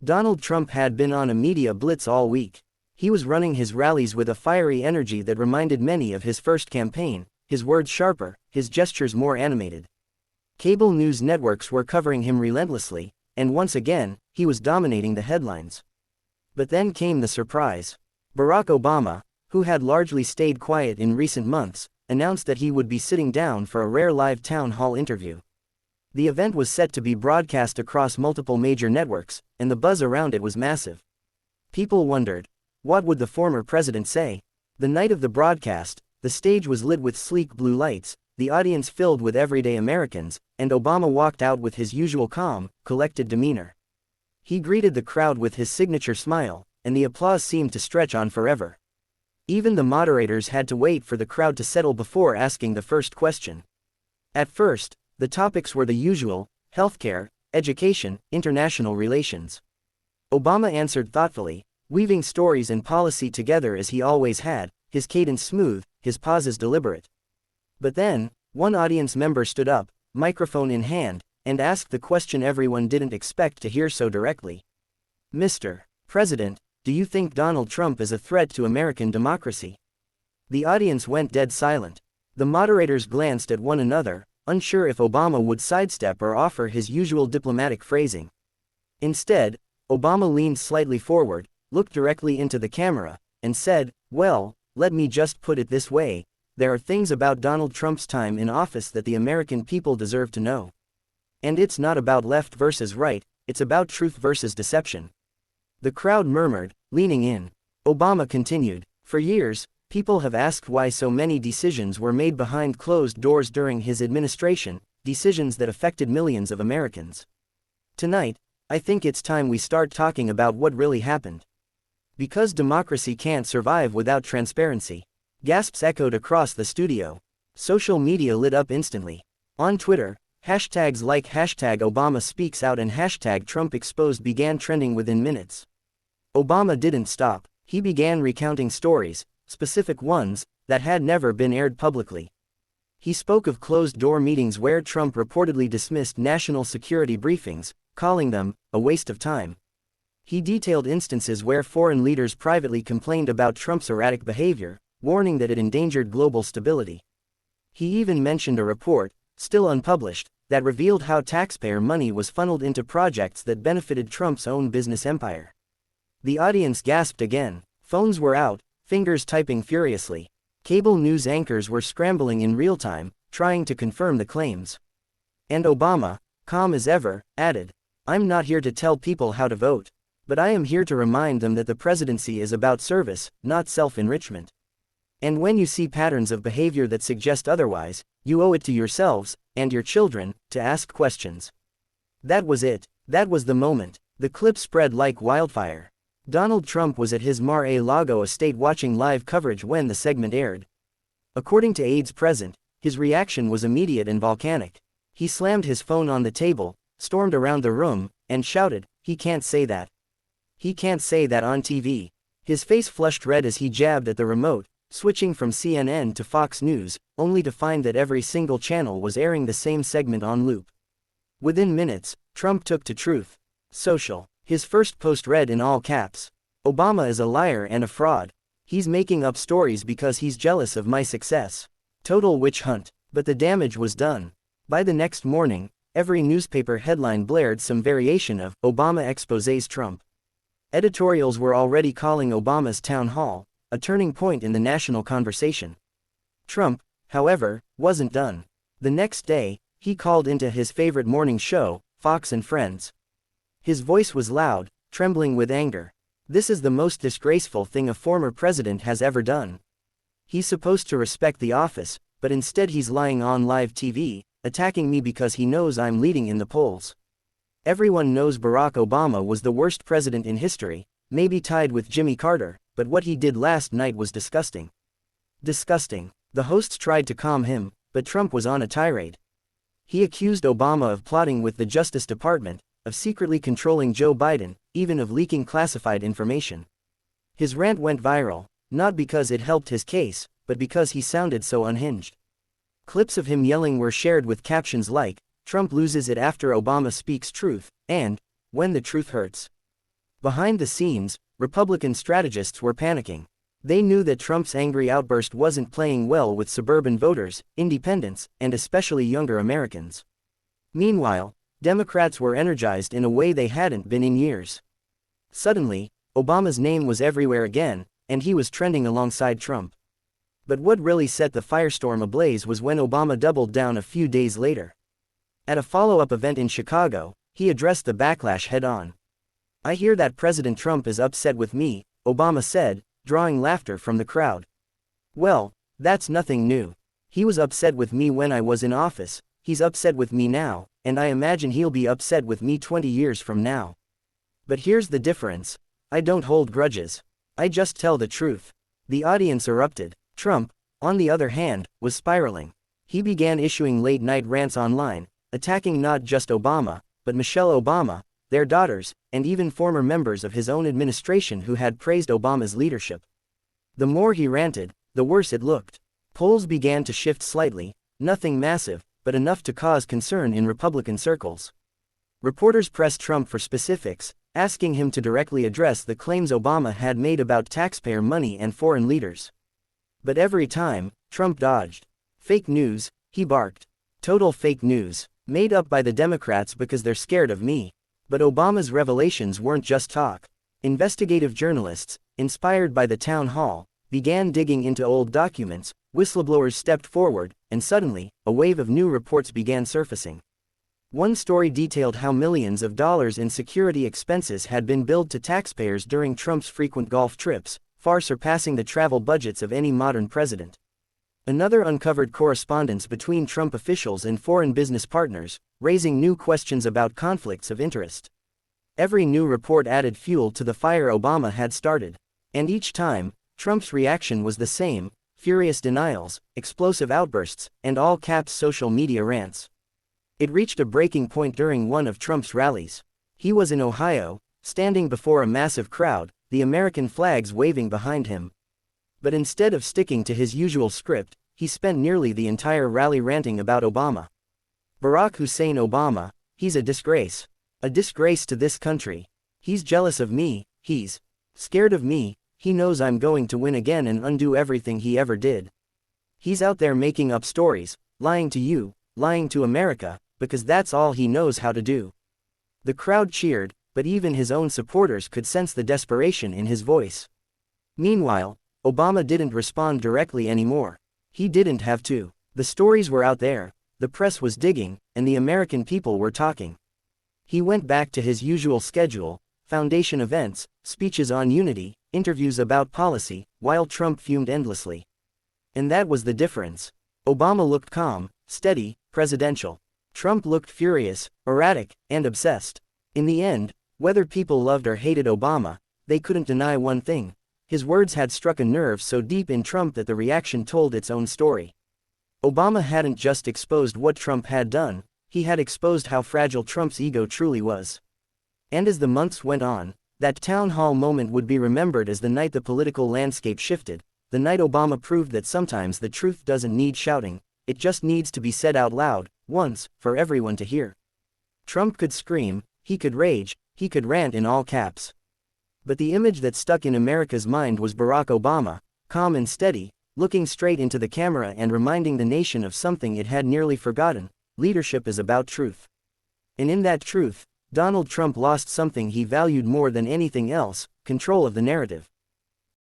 Donald Trump had been on a media blitz all week. He was running his rallies with a fiery energy that reminded many of his first campaign, his words sharper, his gestures more animated. Cable news networks were covering him relentlessly, and once again, he was dominating the headlines. But then came the surprise. Barack Obama, who had largely stayed quiet in recent months, announced that he would be sitting down for a rare live town hall interview. The event was set to be broadcast across multiple major networks, and the buzz around it was massive. People wondered, what would the former president say? The night of the broadcast, the stage was lit with sleek blue lights, the audience filled with everyday Americans, and Obama walked out with his usual calm, collected demeanor. He greeted the crowd with his signature smile, and the applause seemed to stretch on forever. Even the moderators had to wait for the crowd to settle before asking the first question. At first, the topics were the usual: healthcare, education, international relations. Obama answered thoughtfully, weaving stories and policy together as he always had, his cadence smooth, his pauses deliberate. But then, one audience member stood up, microphone in hand, and asked the question everyone didn't expect to hear so directly. "Mr. President, do you think Donald Trump is a threat to American democracy?" The audience went dead silent. The moderators glanced at one another, unsure if Obama would sidestep or offer his usual diplomatic phrasing. Instead, Obama leaned slightly forward, looked directly into the camera, and said, "Well, let me just put it this way, there are things about Donald Trump's time in office that the American people deserve to know. And it's not about left versus right, it's about truth versus deception." The crowd murmured, leaning in. Obama continued, "For years, people have asked why so many decisions were made behind closed doors during his administration, decisions that affected millions of Americans. Tonight, I think it's time we start talking about what really happened. Because democracy can't survive without transparency." Gasps echoed across the studio. Social media lit up instantly. On Twitter, hashtags like #ObamaSpeaksOut and #TrumpExposed began trending within minutes. Obama didn't stop. He began recounting stories, specific ones, that had never been aired publicly. He spoke of closed-door meetings where Trump reportedly dismissed national security briefings, calling them a waste of time. He detailed instances where foreign leaders privately complained about Trump's erratic behavior, warning that it endangered global stability. He even mentioned a report, still unpublished, that revealed how taxpayer money was funneled into projects that benefited Trump's own business empire. The audience gasped again. Phones were out, fingers typing furiously. Cable news anchors were scrambling in real time, trying to confirm the claims. And Obama, calm as ever, added, "I'm not here to tell people how to vote. But I am here to remind them that the presidency is about service, not self-enrichment. And when you see patterns of behavior that suggest otherwise, you owe it to yourselves, and your children, to ask questions." That was it. That was the moment. The clip spread like wildfire. Donald Trump was at his Mar-a-Lago estate watching live coverage when the segment aired. According to aides present, his reaction was immediate and volcanic. He slammed his phone on the table, stormed around the room, and shouted, "He can't say that. He can't say that on TV." His face flushed red as he jabbed at the remote, switching from CNN to Fox News, only to find that every single channel was airing the same segment on loop. Within minutes, Trump took to Truth Social. His first post read in all caps, "Obama is a liar and a fraud. He's making up stories because he's jealous of my success. Total witch hunt." But the damage was done. By the next morning, every newspaper headline blared some variation of "Obama exposes Trump." Editorials were already calling Obama's town hall a turning point in the national conversation. Trump, however, wasn't done. The next day, he called into his favorite morning show, Fox and Friends. His voice was loud, trembling with anger. "This is the most disgraceful thing a former president has ever done. He's supposed to respect the office, but instead he's lying on live TV, attacking me because he knows I'm leading in the polls. Everyone knows Barack Obama was the worst president in history, maybe tied with Jimmy Carter, but what he did last night was disgusting. Disgusting." The hosts tried to calm him, but Trump was on a tirade. He accused Obama of plotting with the Justice Department, of secretly controlling Joe Biden, even of leaking classified information. His rant went viral, not because it helped his case, but because he sounded so unhinged. Clips of him yelling were shared with captions like, "Trump loses it after Obama speaks truth," and "When the truth hurts." Behind the scenes, Republican strategists were panicking. They knew that Trump's angry outburst wasn't playing well with suburban voters, independents, and especially younger Americans. Meanwhile, Democrats were energized in a way they hadn't been in years. Suddenly, Obama's name was everywhere again, and he was trending alongside Trump. But what really set the firestorm ablaze was when Obama doubled down a few days later. At a follow-up event in Chicago, he addressed the backlash head-on. "I hear that President Trump is upset with me," Obama said, drawing laughter from the crowd. "Well, that's nothing new. He was upset with me when I was in office, he's upset with me now, and I imagine he'll be upset with me 20 years from now. But here's the difference. I don't hold grudges. I just tell the truth." The audience erupted. Trump, on the other hand, was spiraling. He began issuing late-night rants online, attacking not just Obama, but Michelle Obama, their daughters, and even former members of his own administration who had praised Obama's leadership. The more he ranted, the worse it looked. Polls began to shift slightly, nothing massive, but enough to cause concern in Republican circles. Reporters pressed Trump for specifics, asking him to directly address the claims Obama had made about taxpayer money and foreign leaders. But every time, Trump dodged. "Fake news," he barked. "Total fake news, made up by the Democrats because they're scared of me." But Obama's revelations weren't just talk. Investigative journalists, inspired by the town hall, began digging into old documents, whistleblowers stepped forward, and suddenly, a wave of new reports began surfacing. One story detailed how millions of dollars in security expenses had been billed to taxpayers during Trump's frequent golf trips, far surpassing the travel budgets of any modern president. Another uncovered correspondence between Trump officials and foreign business partners, raising new questions about conflicts of interest. Every new report added fuel to the fire Obama had started. And each time, Trump's reaction was the same: furious denials, explosive outbursts, and all-caps social media rants. It reached a breaking point during one of Trump's rallies. He was in Ohio, standing before a massive crowd, the American flags waving behind him. But instead of sticking to his usual script, he spent nearly the entire rally ranting about Obama. "Barack Hussein Obama, he's a disgrace. A disgrace to this country. He's jealous of me, he's scared of me, he knows I'm going to win again and undo everything he ever did. He's out there making up stories, lying to you, lying to America, because that's all he knows how to do." The crowd cheered, but even his own supporters could sense the desperation in his voice. Meanwhile, Obama didn't respond directly anymore. He didn't have to. The stories were out there, the press was digging, and the American people were talking. He went back to his usual schedule: foundation events, speeches on unity, interviews about policy, while Trump fumed endlessly. And that was the difference. Obama looked calm, steady, presidential. Trump looked furious, erratic, and obsessed. In the end, whether people loved or hated Obama, they couldn't deny one thing: his words had struck a nerve so deep in Trump that the reaction told its own story. Obama hadn't just exposed what Trump had done, he had exposed how fragile Trump's ego truly was. And as the months went on, that town hall moment would be remembered as the night the political landscape shifted, the night Obama proved that sometimes the truth doesn't need shouting, it just needs to be said out loud, once, for everyone to hear. Trump could scream, he could rage, he could rant in all caps. But the image that stuck in America's mind was Barack Obama, calm and steady, looking straight into the camera and reminding the nation of something it had nearly forgotten: leadership is about truth. And in that truth, Donald Trump lost something he valued more than anything else: control of the narrative.